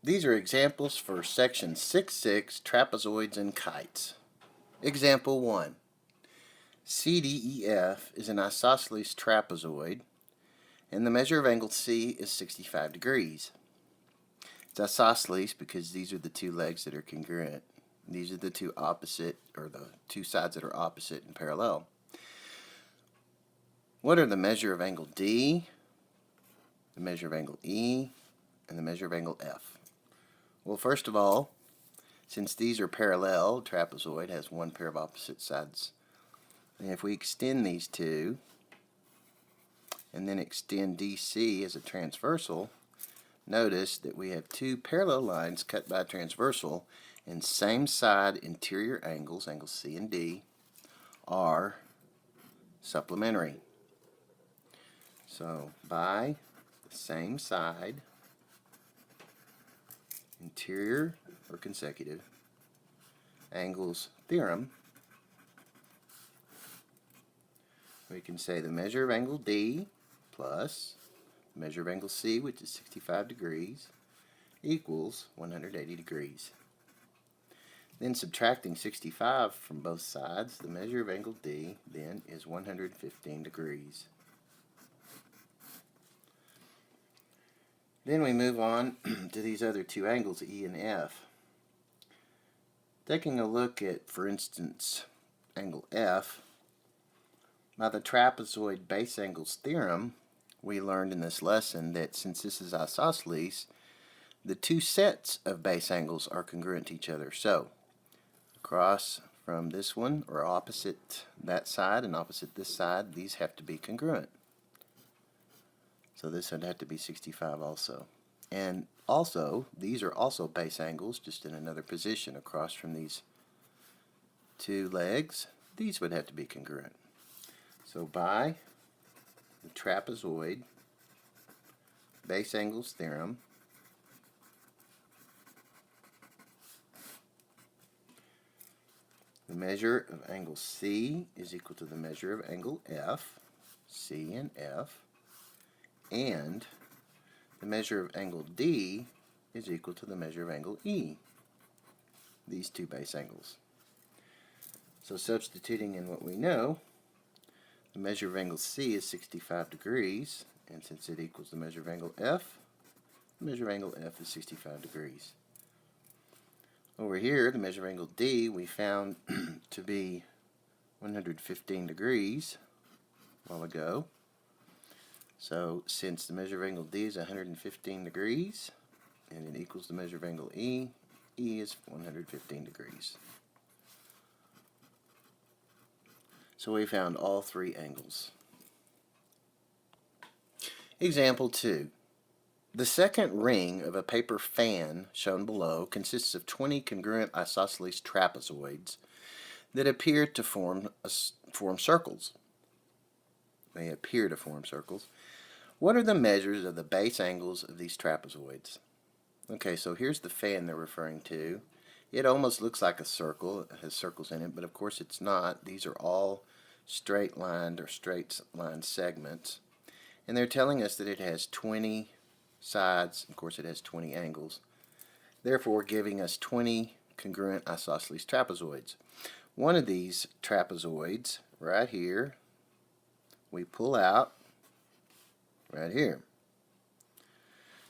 These are examples for section 6.6, trapezoids and kites. Example 1. Cdef is an isosceles trapezoid, and the measure of angle C is 65 degrees. It's isosceles because these are the two legs that are congruent. These are the two opposite, or the two sides that are opposite and parallel. What are the measure of angle D, the measure of angle E, and the measure of angle F? Well, first of all, since these are parallel, trapezoid has one pair of opposite sides. And if we extend these two, and then extend DC as a transversal, notice that we have two parallel lines cut by a transversal, and same side interior angles, angles C and D, are supplementary. So, by the same side, interior or consecutive angles theorem, we can say the measure of angle D plus the measure of angle C, which is 65 degrees, equals 180 degrees. Then subtracting 65 from both sides, the measure of angle D then is 115 degrees. Then we move on to these other two angles, E and F. Taking a look at, for instance, angle F, by the trapezoid base angles theorem, we learned in this lesson that since this is isosceles, the two sets of base angles are congruent to each other. So, across from this one, or opposite that side and opposite this side, these have to be congruent. So this would have to be 65 also. And also, these are also base angles, just in another position across from these two legs. These would have to be congruent. So by the trapezoid base angles theorem, the measure of angle C is equal to the measure of angle F, C and F, and the measure of angle D is equal to the measure of angle E, these two base angles. So substituting in what we know, the measure of angle C is 65 degrees, and since it equals the measure of angle F, the measure of angle F is 65 degrees. Over here, the measure of angle D we found to be 115 degrees a while ago. So since the measure of angle D is 115 degrees, and it equals the measure of angle E, E is 115 degrees. So we found all three angles. Example 2. The second ring of a paper fan shown below consists of 20 congruent isosceles trapezoids that appear to form circles. They appear to form circles. What are the measures of the base angles of these trapezoids? Okay, so here's the fan they're referring to. It almost looks like a circle. It has circles in it, but of course it's not. These are all straight lined or straight line segments. And they're telling us that it has 20 sides. Of course it has 20 angles. Therefore giving us 20 congruent isosceles trapezoids. One of these trapezoids right here, we pull out right here.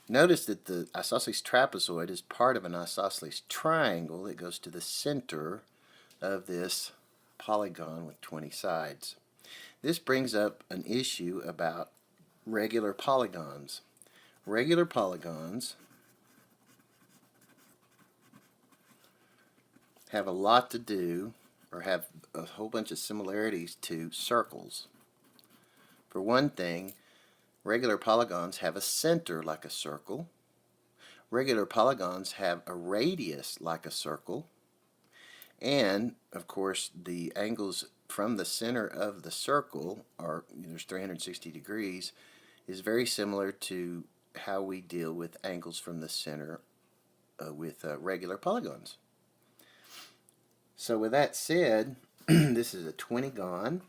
Notice that the isosceles trapezoid is part of an isosceles triangle that goes to the center of this polygon with 20 sides. This brings up an issue about regular polygons. Regular polygons have a lot to do, or have a whole bunch of similarities to circles. For one thing, regular polygons have a center like a circle. Regular polygons have a radius like a circle. And, of course, the angles from the center of the circle are, there's 360 degrees, is very similar to how we deal with angles from the center with regular polygons. So with that said, this is a 20-gon.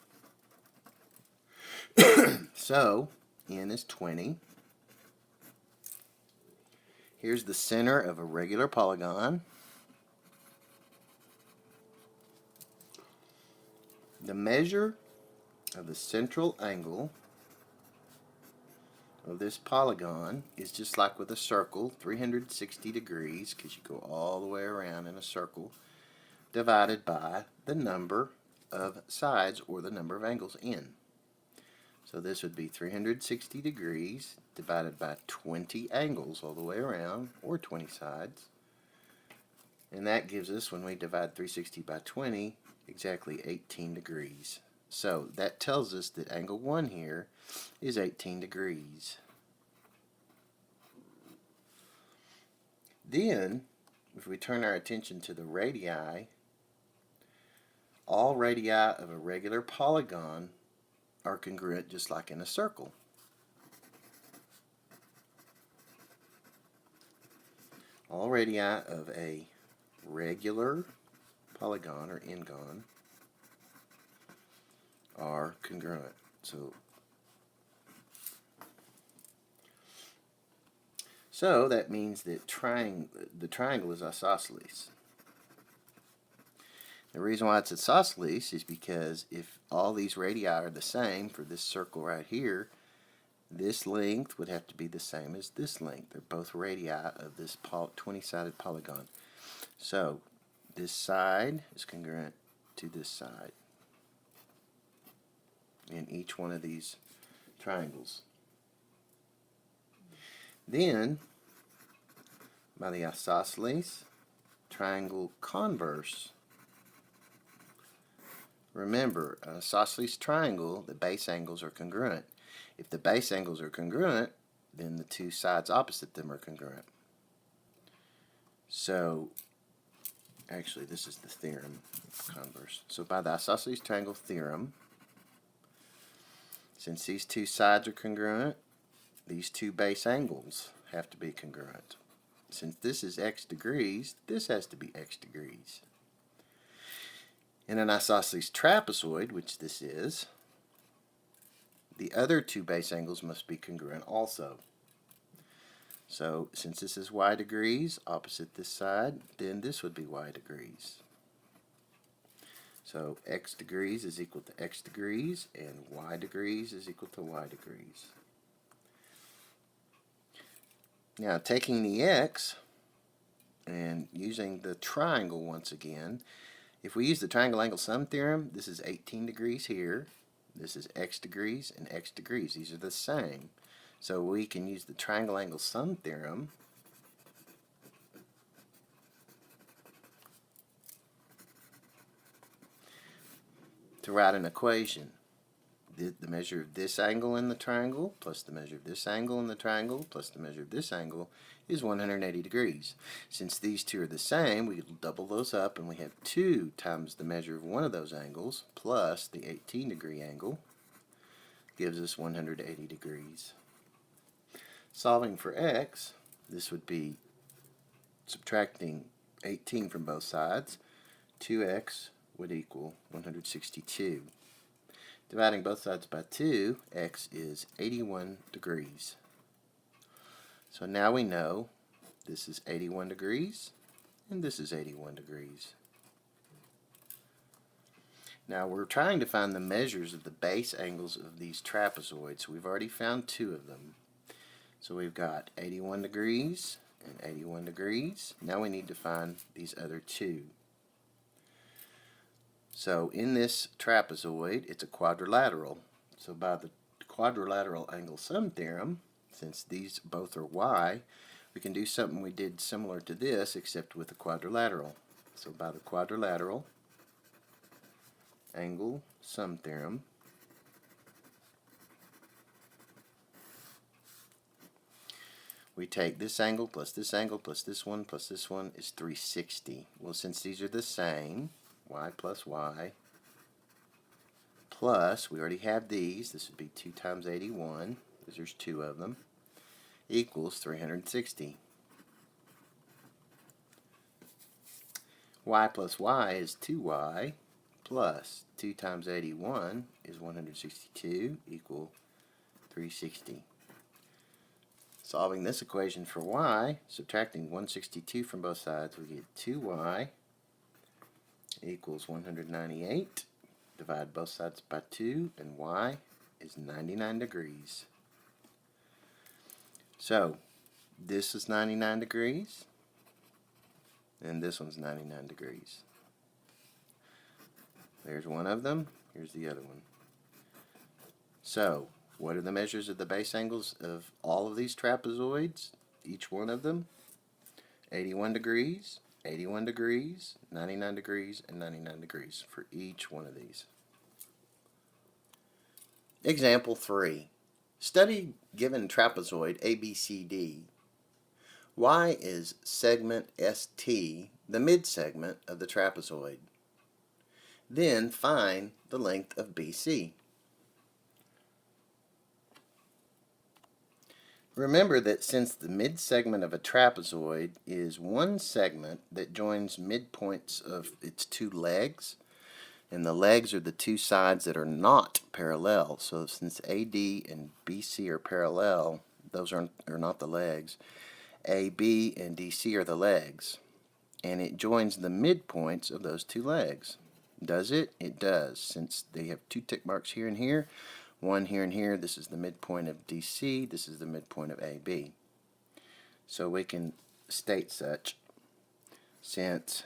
So, n is 20. Here's the center of a regular polygon. The measure of the central angle of this polygon is just like with a circle, 360 degrees, because you go all the way around in a circle, divided by the number of sides or the number of angles in. So this would be 360 degrees divided by 20 angles all the way around, or 20 sides. And that gives us, when we divide 360 by 20, exactly 18 degrees. So that tells us that angle 1 here is 18 degrees. Then, if we turn our attention to the radii, all radii of a regular polygon are congruent just like in a circle. All radii of a regular polygon or n-gon are congruent. So that means that the triangle is isosceles. The reason why it's isosceles is because if all these radii are the same for this circle right here, this length would have to be the same as this length. They're both radii of this 20-sided polygon. So this side is congruent to this side in each one of these triangles. Then, by the isosceles triangle converse, remember, an isosceles triangle, the base angles are congruent. If the base angles are congruent, then the two sides opposite them are congruent. So, actually, this is the theorem converse. So by the isosceles triangle theorem, since these two sides are congruent, these two base angles have to be congruent. Since this is x degrees, this has to be x degrees. In an isosceles trapezoid, which this is, the other two base angles must be congruent also. So since this is y degrees opposite this side, then this would be y degrees. So x degrees is equal to x degrees, and y degrees is equal to y degrees. Now, taking the x and using the triangle once again, if we use the triangle angle sum theorem, this is 18 degrees here, this is x degrees and x degrees. These are the same. So we can use the triangle angle sum theorem to write an equation. The measure of this angle in the triangle plus the measure of this angle in the triangle plus the measure of this angle is 180 degrees. Since these two are the same, we double those up and we have 2 times the measure of one of those angles plus the 18 degree angle gives us 180 degrees. Solving for x, this would be subtracting 18 from both sides. 2x would equal 162. Dividing both sides by 2, x is 81 degrees. So now we know this is 81 degrees and this is 81 degrees. Now we're trying to find the measures of the base angles of these trapezoids. We've already found 2 of them. So we've got 81 degrees and 81 degrees. Now we need to find these other 2. So in this trapezoid, it's a quadrilateral. So by the quadrilateral angle sum theorem, since these both are y, we can do something we did similar to this, except with a quadrilateral. So by the quadrilateral angle sum theorem, we take this angle plus this angle plus this one is 360. Well, since these are the same, y plus y plus, we already have these, this would be 2 times 81, because there's 2 of them, equals 360. Y plus y is 2y plus 2 times 81 is 162 equal 360. Solving this equation for y, subtracting 162 from both sides, we get 2y equals 198. Divide both sides by 2, and y is 99 degrees. So, this is 99 degrees, and this one's 99 degrees. There's one of them, here's the other one. So, what are the measures of the base angles of all of these trapezoids? Each one of them? 81 degrees, 81 degrees, 99 degrees, and 99 degrees for each one of these. Example 3. Study given trapezoid ABCD. Y is segment ST, the midsegment of the trapezoid. Then find the length of BC. Remember that since the midsegment of a trapezoid is one segment that joins midpoints of its two legs, and the legs are the two sides that are not parallel, so since AD and BC are parallel, those are not the legs. AB and DC are the legs, and it joins the midpoints of those two legs. Does it? It does, since they have two tick marks here and here. One here and here. This is the midpoint of DC. This is the midpoint of AB. So we can state such, since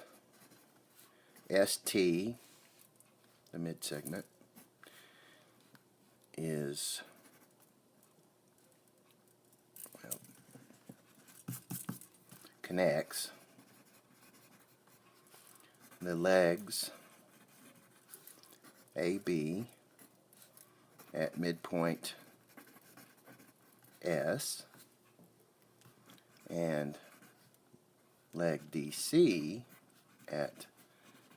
ST, the midsegment, is, well, connects the legs AB at midpoint S and leg DC at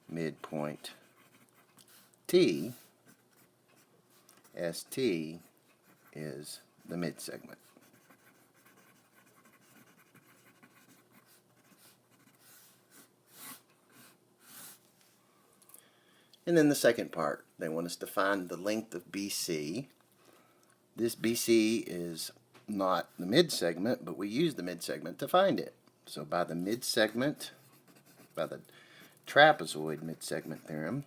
midpoint T, ST is the midsegment. And then the second part, they want us to find the length of BC. This BC is not the midsegment, but we use the midsegment to find it. So by the midsegment, by the trapezoid midsegment theorem,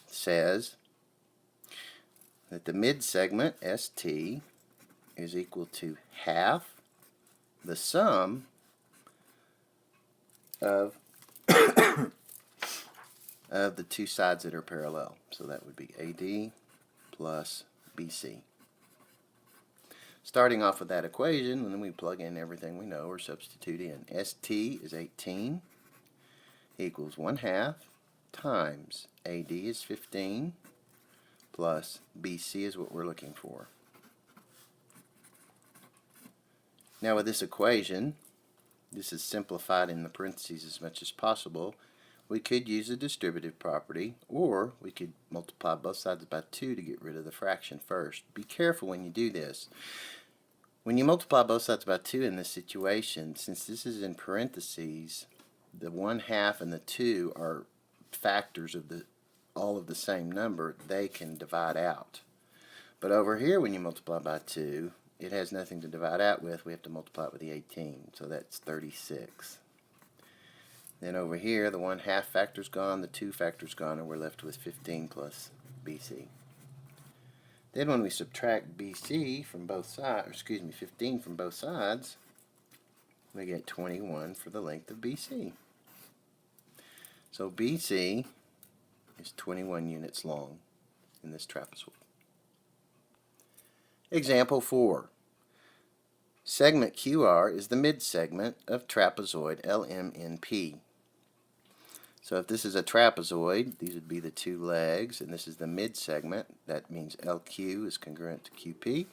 says that the midsegment ST is equal to half the sum of of the two sides that are parallel. So that would be AD plus BC. Starting off with that equation, and then we plug in everything we know or substitute in. ST is 18 equals 1/2 times AD is 15 plus BC is what we're looking for. Now with this equation, this is simplified in the parentheses as much as possible. We could use a distributive property, or we could multiply both sides by 2 to get rid of the fraction first. Be careful when you do this. When you multiply both sides by 2 in this situation, since this is in parentheses, the 1/2 and the 2 are factors of all of the same number. They can divide out. But over here, when you multiply by 2, it has nothing to divide out with. We have to multiply it with the 18, so that's 36. Then over here, the 1/2 factor's gone, the 2 factor's gone, and we're left with 15 plus BC. Then when we subtract BC from both sides, 15 from both sides, we get 21 for the length of BC. So BC is 21 units long in this trapezoid. Example 4. Segment QR is the midsegment of trapezoid LMNP. So if this is a trapezoid, these would be the two legs, and this is the midsegment. That means LQ is congruent to QP,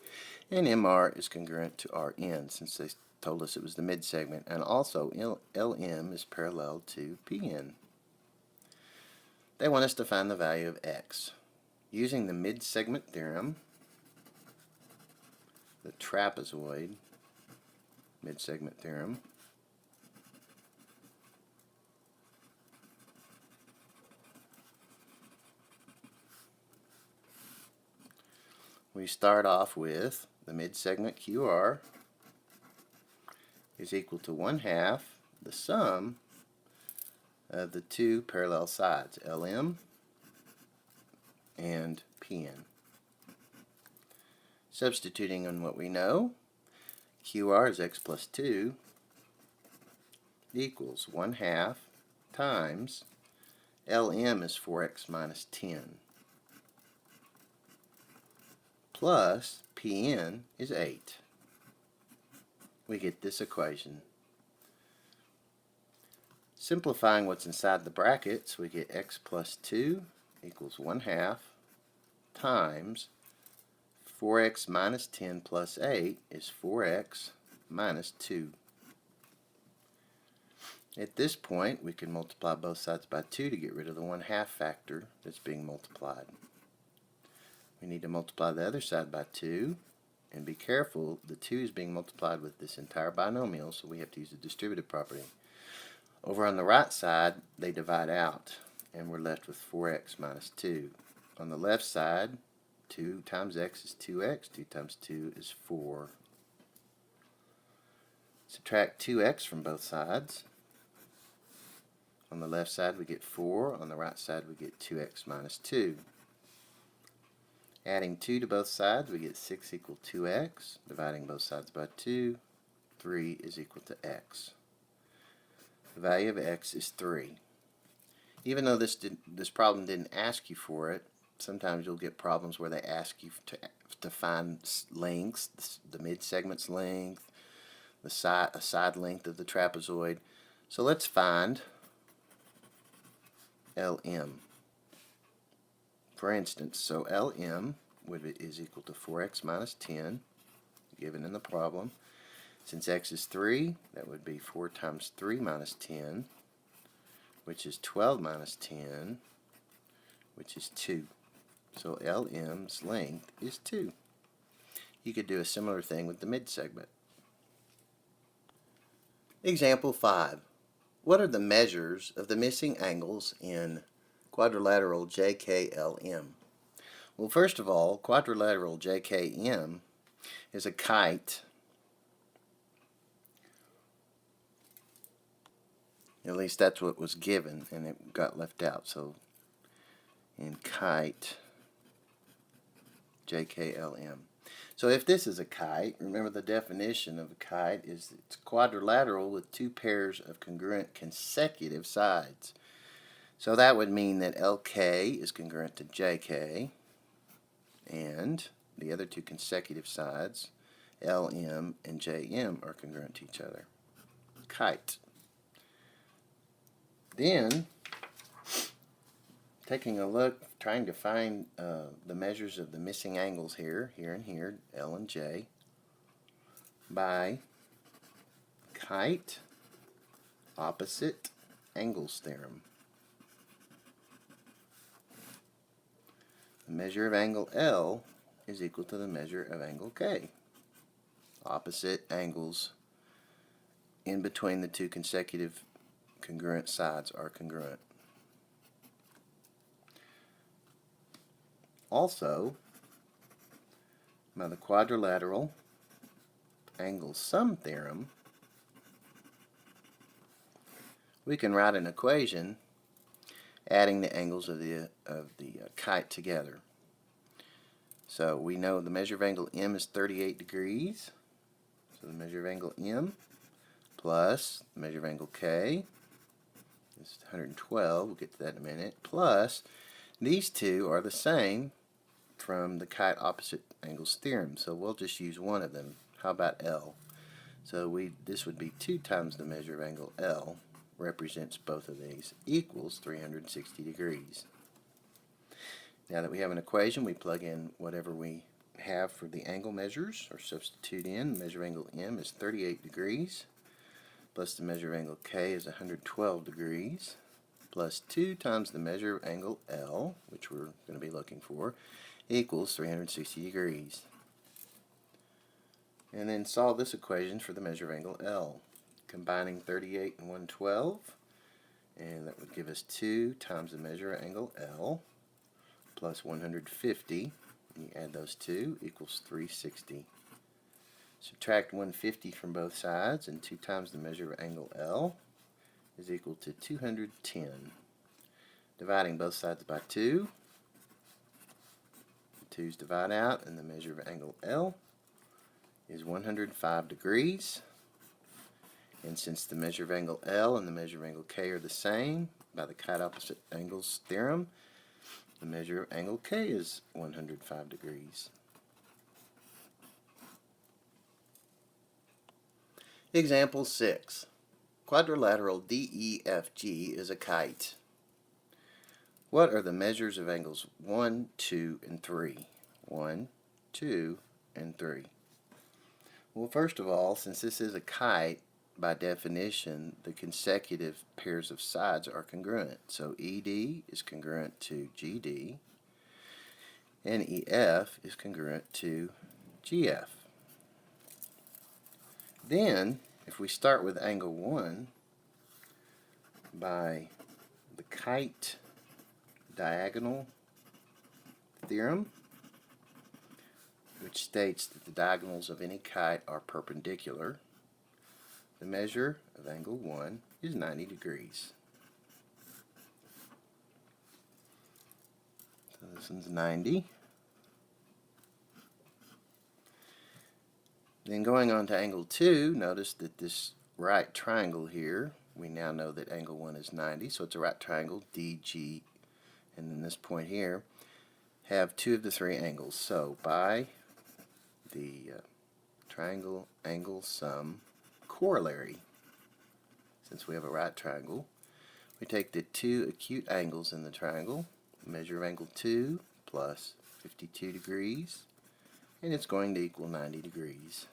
and MR is congruent to RN, since they told us it was the midsegment. And also LM is parallel to PN. They want us to find the value of X. Using the midsegment theorem, the trapezoid midsegment theorem, we start off with the midsegment QR is equal to 1/2 the sum of the two parallel sides, LM and PN. Substituting on what we know, QR is x plus 2 equals 1/2 times LM is 4x minus 10 plus PN is 8. We get this equation. Simplifying what's inside the brackets, we get x plus 2 equals 1/2 times 4x minus 10 plus 8 is 4x minus 2. At this point, we can multiply both sides by 2 to get rid of the 1/2 factor that's being multiplied. We need to multiply the other side by 2, and be careful, the 2 is being multiplied with this entire binomial, so we have to use the distributive property. Over on the right side, they divide out, and we're left with 4x minus 2. On the left side, 2 times x is 2x, 2 times 2 is 4. Subtract 2x from both sides. On the left side we get 4, on the right side we get 2x minus 2. Adding 2 to both sides we get 6 equal 2x. Dividing both sides by 2, 3 is equal to x. The value of x is 3. Even though this problem didn't ask you for it, sometimes you'll get problems where they ask you to find lengths, the midsegment's length, a side length of the trapezoid. So let's find LM. For instance, so LM is equal to 4x minus 10, given in the problem. Since x is 3, that would be 4 times 3 minus 10, which is 12 minus 10, which is 2. So LM's length is 2. You could do a similar thing with the midsegment. Example 5. What are the measures of the missing angles in quadrilateral JKLM? Well, first of all, quadrilateral JKM is a kite. At least that's what was given, and it got left out. So in kite JKLM. So if this is a kite, remember the definition of a kite is it's quadrilateral with two pairs of congruent consecutive sides. So that would mean that LK is congruent to JK, and the other two consecutive sides, LM and JM, are congruent to each other. Kite. Then, taking a look, trying to find the measures of the missing angles here, and here, L and J, by kite opposite angles theorem. The measure of angle L is equal to the measure of angle K. Opposite angles in between the two consecutive congruent sides are congruent. Also, by the quadrilateral angle sum theorem, we can write an equation adding the angles of the kite together. So we know the measure of angle M is 38 degrees. So the measure of angle M plus the measure of angle K is 112. We'll get to that in a minute. Plus these two are the same from the kite opposite angles theorem. So we'll just use one of them. How about L? So this would be 2 times the measure of angle L, represents both of these, equals 360 degrees. Now that we have an equation, we plug in whatever we have for the angle measures, or substitute in. The measure of angle M is 38 degrees, plus the measure of angle K is 112 degrees, plus 2 times the measure of angle L, which we're going to be looking for, equals 360 degrees. And then solve this equation for the measure of angle L. Combining 38 and 112, and that would give us 2 times the measure of angle L plus 150 You add those two, equals 360. Subtract 150 from both sides, and 2 times the measure of angle L is equal to 210. Dividing both sides by 2, the 2's divide out, and the measure of angle L is 105 degrees. And since the measure of angle L and the measure of angle K are the same, by the kite opposite angles theorem, the measure of angle K is 105 degrees. Example 6. Quadrilateral DEFG is a kite. What are the measures of angles 1, 2, and 3? 1, 2, and 3. Well, first of all, since this is a kite, by definition, the consecutive pairs of sides are congruent. So ED is congruent to GD, and EF is congruent to GF. Then, if we start with angle 1 by the kite diagonal theorem, which states that the diagonals of any kite are perpendicular, the measure of angle 1 is 90 degrees. So this one's 90. Then going on to angle 2, notice that this right triangle here, we now know that angle 1 is 90, so it's a right triangle, DG, and then this point here, have 2 of the 3 angles. So by the triangle angle sum corollary, since we have a right triangle, we take the 2 acute angles in the triangle, measure of angle 2 plus 52 degrees, and it's going to equal 90 degrees.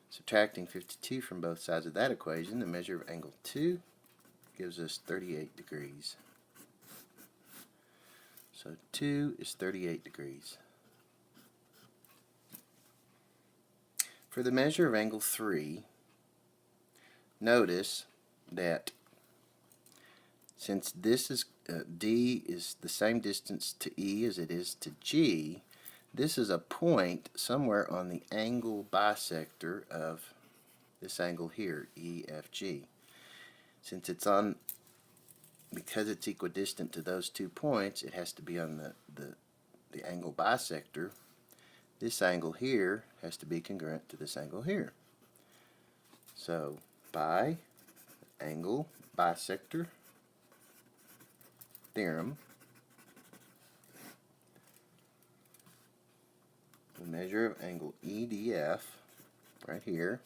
Subtracting 52 from both sides of that equation, the measure of angle 2 gives us 38 degrees. So 2 is 38 degrees. For the measure of angle 3, notice that since this is D is the same distance to E as it is to G, this is a point somewhere on the angle bisector of this angle here, EFG. Since it's on, because it's equidistant to those 2 points, it has to be on the angle bisector. This angle here has to be congruent to this angle here. So by angle bisector theorem, the measure of angle EDF, right here,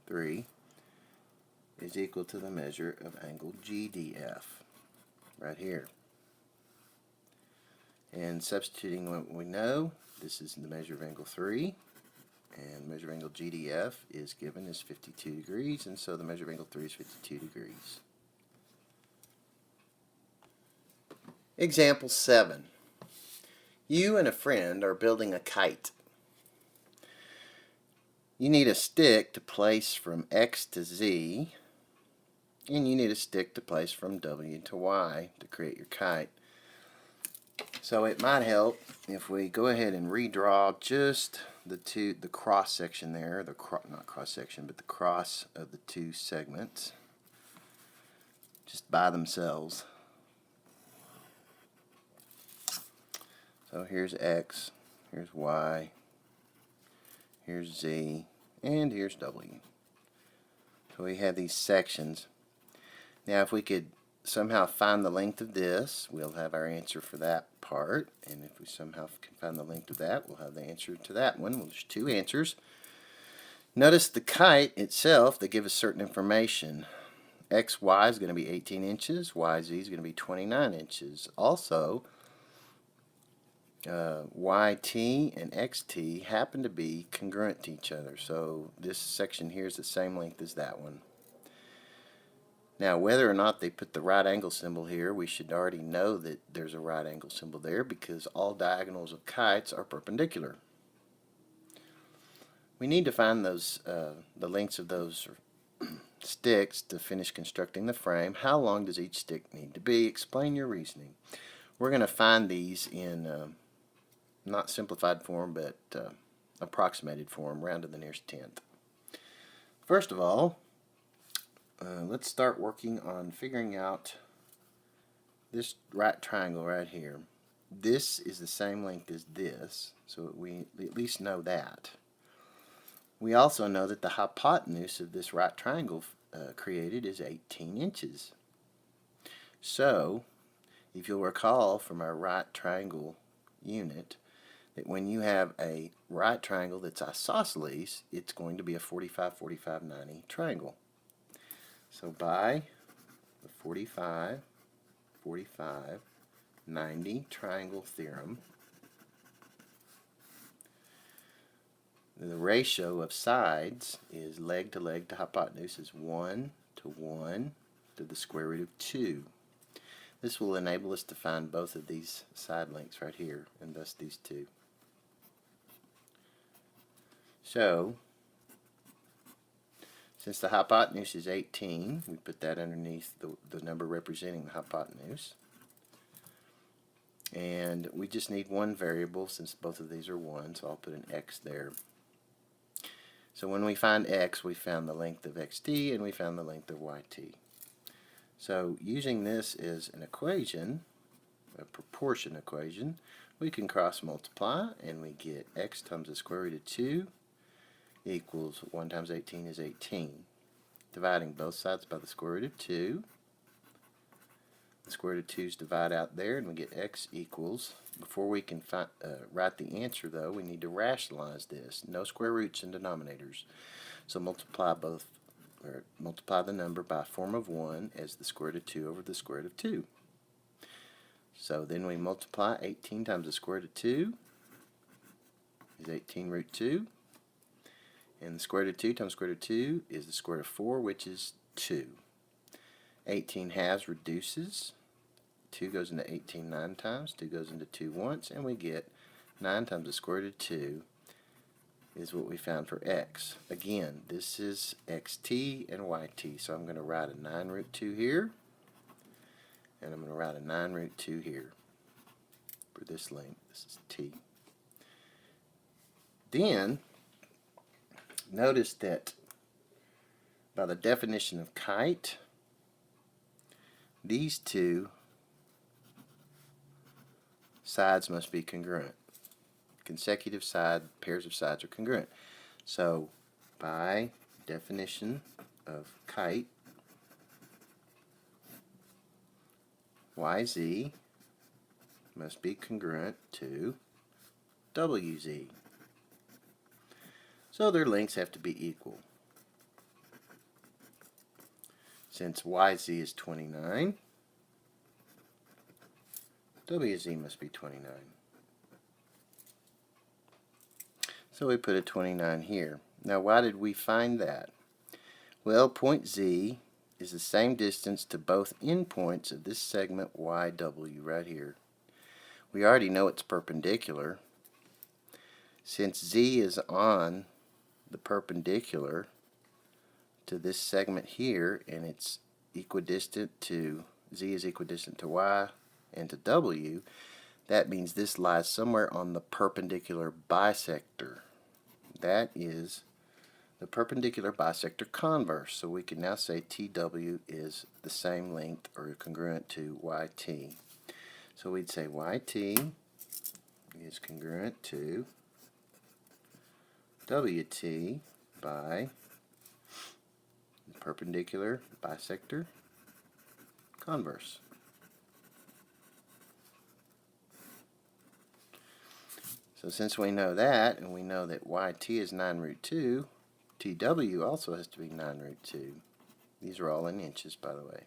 3, is equal to the measure of angle GDF, right here. And substituting what we know, this is the measure of angle 3, and measure of angle GDF is given as 52 degrees, and so the measure of angle 3 is 52 degrees. Example 7. You and a friend are building a kite. You need a stick to place from X to Z, and you need a stick to place from W to Y to create your kite. So it might help if we go ahead and redraw just the cross section there, not cross section, but the cross of the 2 segments, just by themselves. So here's X, here's Y, here's Z, and here's W. So we have these sections. Now if we could somehow find the length of this, we'll have our answer for that part. And if we somehow can find the length of that, we'll have the answer to that one. Well, there's 2 answers. Notice the kite itself, they give us certain information. XY is going to be 18 inches, YZ is going to be 29 inches. Also, YT and XT happen to be congruent to each other. So this section here is the same length as that one. Now, whether or not they put the right angle symbol here, we should already know that there's a right angle symbol there because all diagonals of kites are perpendicular. We need to find those the lengths of those sticks to finish constructing the frame. How long does each stick need to be? Explain your reasoning. We're going to find these in not simplified form, but approximated form, round to the nearest tenth. First of all, let's start working on figuring out this right triangle right here. This is the same length as this, so we at least know that. We also know that the hypotenuse of this right triangle created is 18 inches. So, if you'll recall from our right triangle unit, that when you have a right triangle that's isosceles, it's going to be a 45, 45, 90 triangle. So by the 45, 45, 90 triangle theorem, the ratio of sides is leg to leg to hypotenuse is 1 to 1 to the square root of 2. This will enable us to find both of these side lengths right here, and thus these two. So, since the hypotenuse is 18, we put that underneath the number representing the hypotenuse. And we just need one variable since both of these are 1, so I'll put an x there. So when we find x, we found the length of xt and we found the length of yt. So using this as an equation, a proportion equation, we can cross multiply and we get x times the square root of 2 equals 1 times 18 is 18. Dividing both sides by the square root of 2. The square root of 2's divide out there and we get x equals, before we can write the answer though, we need to rationalize this. No square roots in denominators. So multiply the number by a form of 1 as the square root of 2 over the square root of 2. So then we multiply 18 times the square root of 2 is 18 root 2. And the square root of 2 times square root of 2 is the square root of 4, which is 2. 18 halves reduces. 2 goes into 18 9 times. 2 goes into 2 once. And we get 9 times the square root of 2 is what we found for x. Again, this is xt and yt. So I'm going to write a 9 root 2 here. And I'm going to write a 9 root 2 here for this length. This is t. Then, notice that by the definition of kite, these two sides must be congruent. Consecutive pairs of sides are congruent. So, by definition of kite, yz must be congruent to wz. So their lengths have to be equal. Since yz is 29, wz must be 29. So we put a 29 here. Now why did we find that? Well, point z is the same distance to both endpoints of this segment yw right here. We already know it's perpendicular. Since z is on the perpendicular to this segment here, and it's equidistant to, z is equidistant to y and to w, that means this lies somewhere on the perpendicular bisector. That is the perpendicular bisector converse. So we can now say TW is the same length or congruent to YT. So we'd say YT is congruent to WT by the perpendicular bisector converse. So since we know that, and we know that YT is 9 root 2, TW also has to be 9 root 2. These are all in inches, by the way.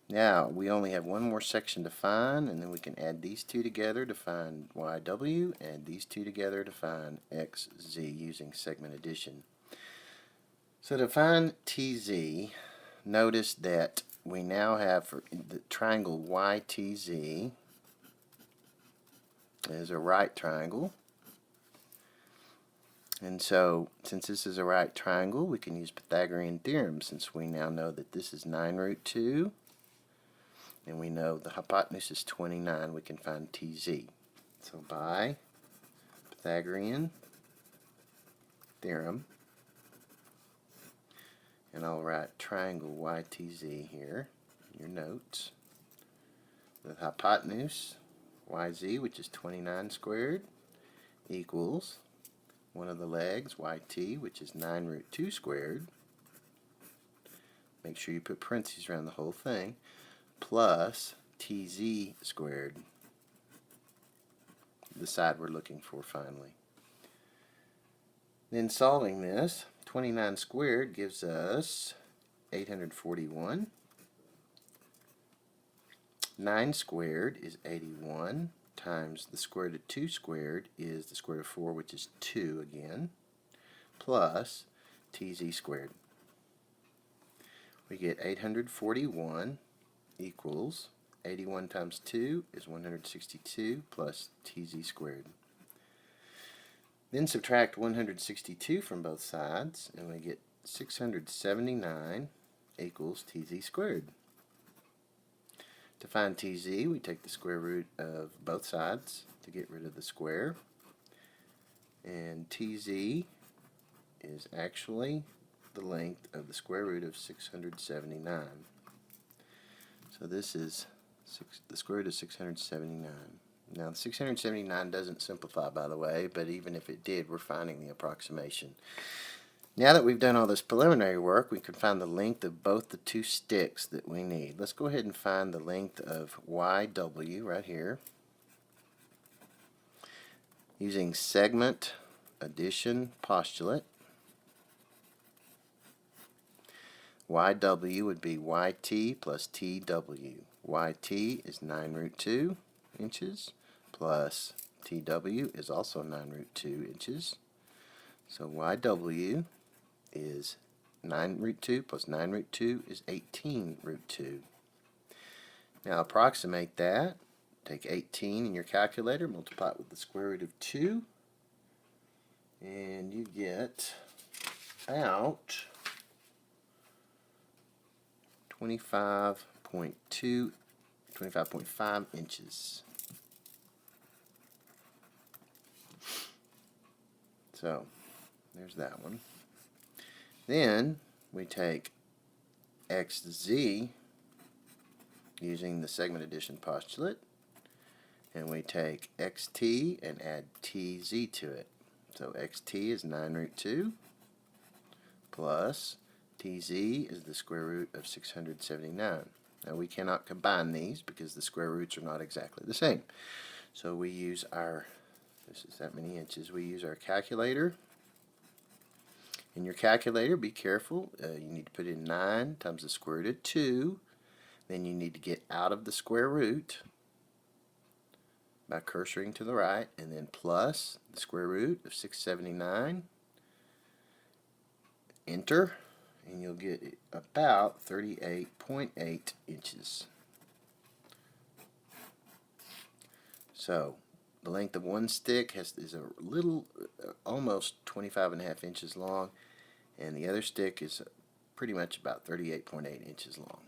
Now, we only have one more section to find, and then we can add these two together to find YW, and these two together to find XZ using segment addition. So to find TZ, notice that we now have for the triangle YTZ is a right triangle. And so, since this is a right triangle, we can use Pythagorean theorem, since we now know that this is 9 root 2, and we know the hypotenuse is 29, we can find TZ. So by Pythagorean theorem, and I'll write triangle YTZ here in your notes. The hypotenuse YZ, which is 29 squared, equals one of the legs YT, which is 9 root 2 squared. Make sure you put parentheses around the whole thing, plus TZ squared, the side we're looking for finally. Then solving this, 29 squared gives us 841. 9 squared is 81 times the square root of 2 squared is the square root of 4, which is 2 again, plus TZ squared. We get 841 equals 81 times 2 is 162 plus TZ squared. Then subtract 162 from both sides, and we get 679 equals TZ squared. To find TZ, we take the square root of both sides to get rid of the square. And TZ is actually the length of the square root of 679. So this is the square root of 679. Now, the 679 doesn't simplify, by the way, but even if it did, we're finding the approximation. Now that we've done all this preliminary work, we can find the length of both the two sticks that we need. Let's go ahead and find the length of YW right here using segment addition postulate. YW would be YT plus TW. YT is 9 root 2 inches plus TW is also 9 root 2 inches. So YW is 9 root 2 plus 9 root 2 is 18 root 2. Now approximate that. Take 18 in your calculator, multiply it with the square root of 2, and you get about 25.5 inches. So there's that one. Then we take XZ using the segment addition postulate, and we take XT and add TZ to it. So XT is 9 root 2 plus TZ is the square root of 679. Now we cannot combine these because the square roots are not exactly the same. So we use our, this is that many inches, we use our calculator. In your calculator, be careful, you need to put in 9 times the square root of 2, then you need to get out of the square root by cursoring to the right, and then plus the square root of 679, enter, and you'll get about 38.8 inches. So the length of one stick is a little, almost 25.5 inches long, and the other stick is pretty much about 38.8 inches long.